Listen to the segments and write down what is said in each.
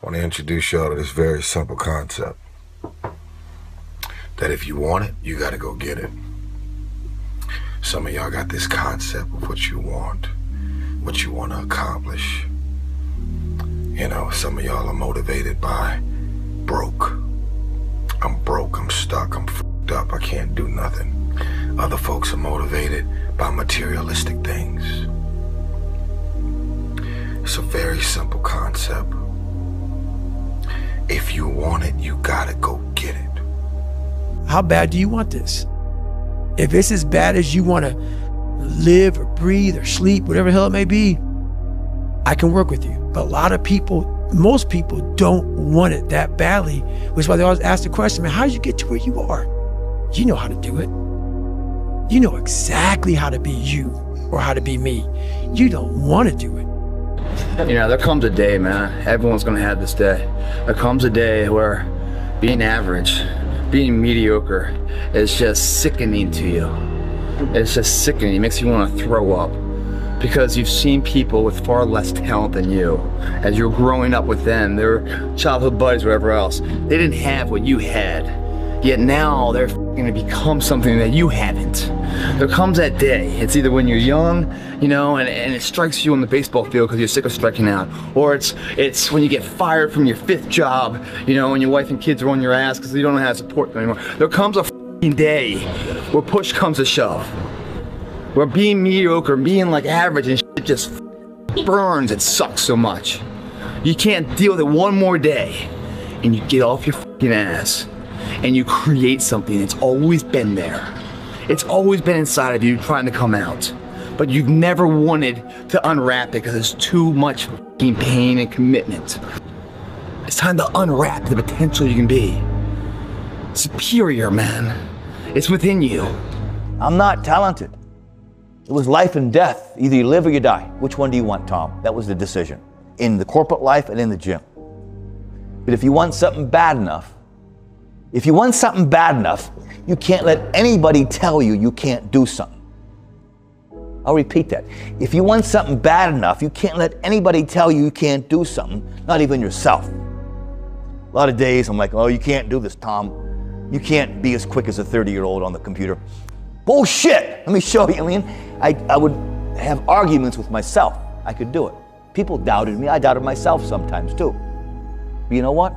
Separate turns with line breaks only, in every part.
I want to introduce y'all to this very simple concept. That if you want it, you got to go get it. Some of y'all got this concept of what you want to accomplish. You know, some of y'all are motivated by broke. I'm broke, I'm stuck, I'm fucked up, I can't do nothing. Other folks are motivated by materialistic things. It's a very simple concept. If you want it, you gotta go get it.
How bad do you want this? If it's as bad as you want to live or breathe or sleep, whatever the hell it may be, I can work with you. But a lot of people, most people don't want it that badly, which is why they always ask the question, man, how did you get to where you are? You know how to do it. You know exactly how to be you or how to be me. You don't want to do it.
You know, there comes a day, man, everyone's gonna have this day. There comes a day where being average, being mediocre is just sickening to you. It's just sickening, it makes you want to throw up. Because you've seen people with far less talent than you. As you're growing up with them, their childhood buddies, whatever else, they didn't have what you had. Yet now they're gonna become something that you haven't. There comes that day, it's either when you're young, you know, and it strikes you on the baseball field because you're sick of striking out, or it's when you get fired from your 5th job, you know, and your wife and kids are on your ass because you don't know how to support them anymore. There comes a day where push comes to shove, where being mediocre, being like average and shit just burns, it sucks so much. You can't deal with it one more day, and you get off your fucking ass, and you create something that's always been there. It's always been inside of you trying to come out, but you've never wanted to unwrap it because it's too much fucking pain and commitment. It's time to unwrap the potential you can be. Superior, man. It's within you.
I'm not talented. It was life and death. Either you live or you die. Which one do you want, Tom? That was the decision. In the corporate life and in the gym. But if you want something bad enough, you can't let anybody tell you you can't do something. I'll repeat that. If you want something bad enough, you can't let anybody tell you you can't do something, not even yourself. A lot of days I'm like, oh, you can't do this, Tom. You can't be as quick as a 30-year-old on the computer. Bullshit! Let me show you. I mean, I would have arguments with myself. I could do it. People doubted me. I doubted myself sometimes too. But you know what?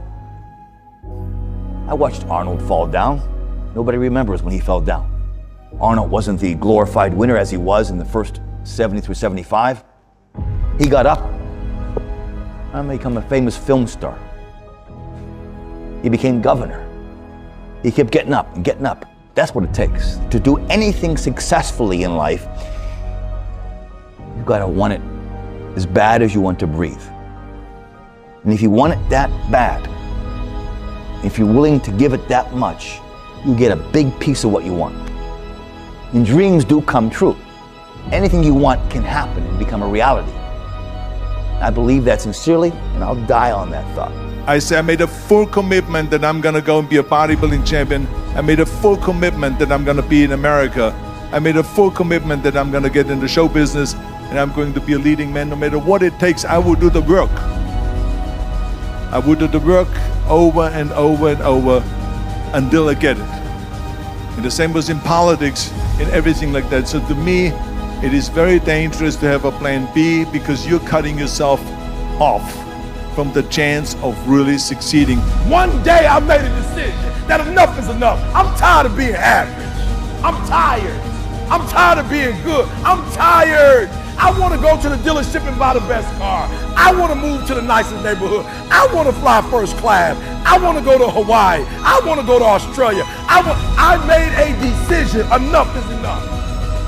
I watched Arnold fall down. Nobody remembers when he fell down. Arnold wasn't the glorified winner as he was in the first 70 through 75. He got up and became a famous film star. He became governor. He kept getting up and getting up. That's what it takes. To do anything successfully in life, you gotta want it as bad as you want to breathe. And if you want it that bad, if you're willing to give it that much, you get a big piece of what you want. And dreams do come true. Anything you want can happen and become a reality. I believe that sincerely, and I'll die on that thought.
I say I made a full commitment that I'm gonna go and be a bodybuilding champion. I made a full commitment that I'm gonna be in America. I made a full commitment that I'm gonna get into show business and I'm going to be a leading man. No matter what it takes, I will do the work. I will do the work over and over and over until I get it. And the same was in politics, in everything like that. So to me, it is very dangerous to have a plan B because you're cutting yourself off from the chance of really succeeding.
One day I made a decision that enough is enough. I'm tired of being average. I'm tired. I'm tired of being good. I'm tired. I want to go to the dealership and buy the best car. I want to move to the nicest neighborhood. I want to fly first class. I want to go to Hawaii. I want to go to Australia. I made a decision. Enough is enough.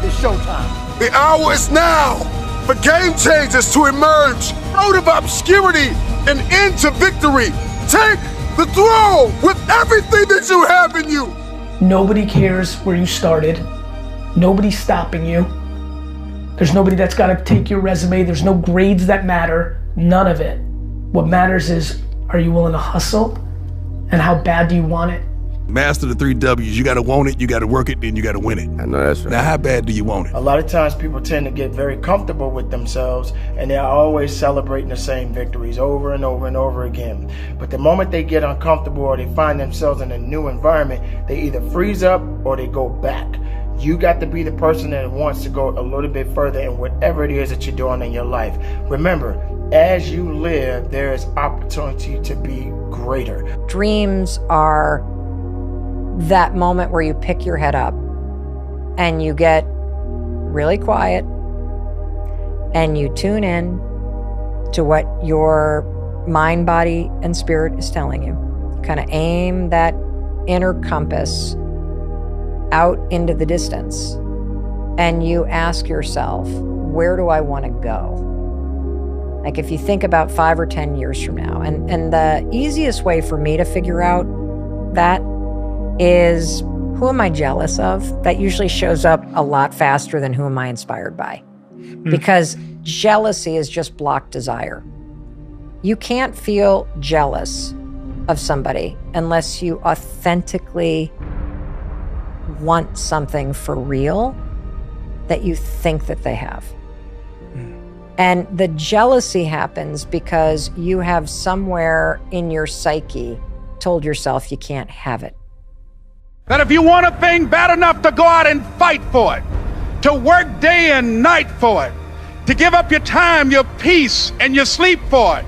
It's showtime.
The hour is now for game changers to emerge out of obscurity and into victory. Take the throne with everything that you have in you.
Nobody cares where you started. Nobody's stopping you. There's nobody that's got to take your resume. There's no grades that matter. None of it. What matters is, are you willing to hustle? And how bad do you want it?
Master the 3 W's. You got to want it, you got to work it, then you got to win it.
I know that's right.
Now, how bad do you want it?
A lot of times people tend to get very comfortable with themselves and they're always celebrating the same victories over and over and over again. But the moment they get uncomfortable or they find themselves in a new environment, they either freeze up or they go back. You got to be the person that wants to go a little bit further in whatever it is that you're doing in your life. Remember, as you live, there is opportunity to be greater.
Dreams are that moment where you pick your head up and you get really quiet and you tune in to what your mind, body, and spirit is telling you. You kind of aim that inner compass out into the distance and you ask yourself, where do I want to go? Like if you think about 5 or 10 years from now, and the easiest way for me to figure out that is, who am I jealous of? That usually shows up a lot faster than who am I inspired by. Because jealousy is just blocked desire. You can't feel jealous of somebody unless you authentically want something for real that you think that they have. And the jealousy happens because you have somewhere in your psyche told yourself you can't have it.
That if you want a thing bad enough to go out and fight for it, to work day and night for it, to give up your time, your peace, and your sleep for it,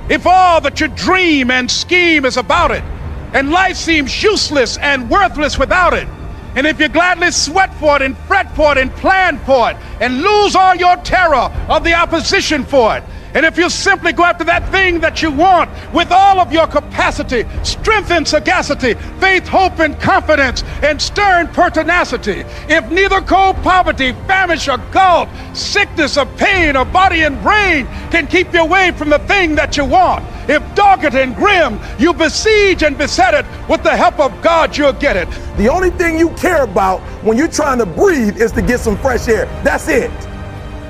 if all that you dream and scheme is about it, and life seems useless and worthless without it, and if you gladly sweat for it and fret for it and plan for it and lose all your terror of the opposition for it, and if you simply go after that thing that you want with all of your capacity, strength and sagacity, faith, hope and confidence, and stern pertinacity, if neither cold poverty, famish or gulf, sickness or pain or body and brain can keep you away from the thing that you want, if dogged and grim, you besiege and beset it, with the help of God you'll get it.
The only thing you care about when you're trying to breathe is to get some fresh air. That's it.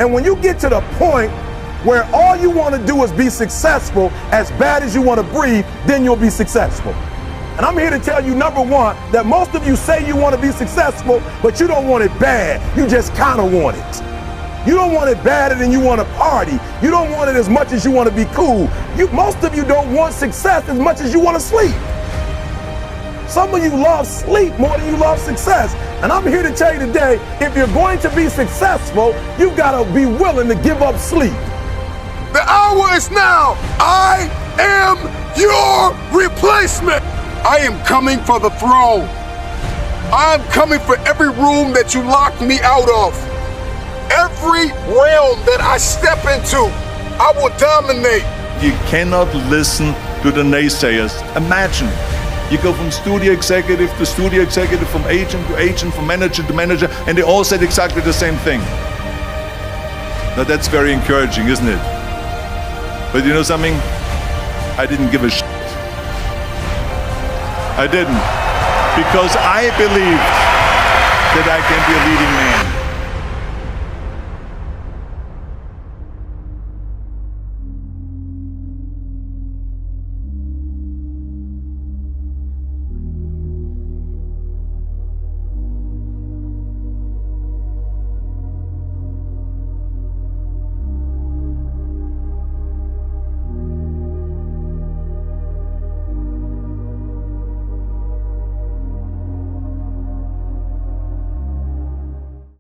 And when you get to the point where all you want to do is be successful as bad as you want to breathe, then you'll be successful. And I'm here to tell you, number one, that most of you say you want to be successful, but you don't want it bad. You just kind of want it. You don't want it badder than you want to party. You don't want it as much as you want to be cool. Most of you don't want success as much as you want to sleep. Some of you love sleep more than you love success. And I'm here to tell you today, if you're going to be successful, you've got to be willing to give up sleep.
The hour is now. I am your replacement. I am coming for the throne. I am coming for every room that you locked me out of. Every realm that I step into, I will dominate.
You cannot listen to the naysayers. Imagine, you go from studio executive to studio executive, from agent to agent, from manager to manager, and they all said exactly the same thing. Now that's very encouraging, isn't it? But you know something? I didn't give a shit. I didn't. Because I believed that I can be a leading man.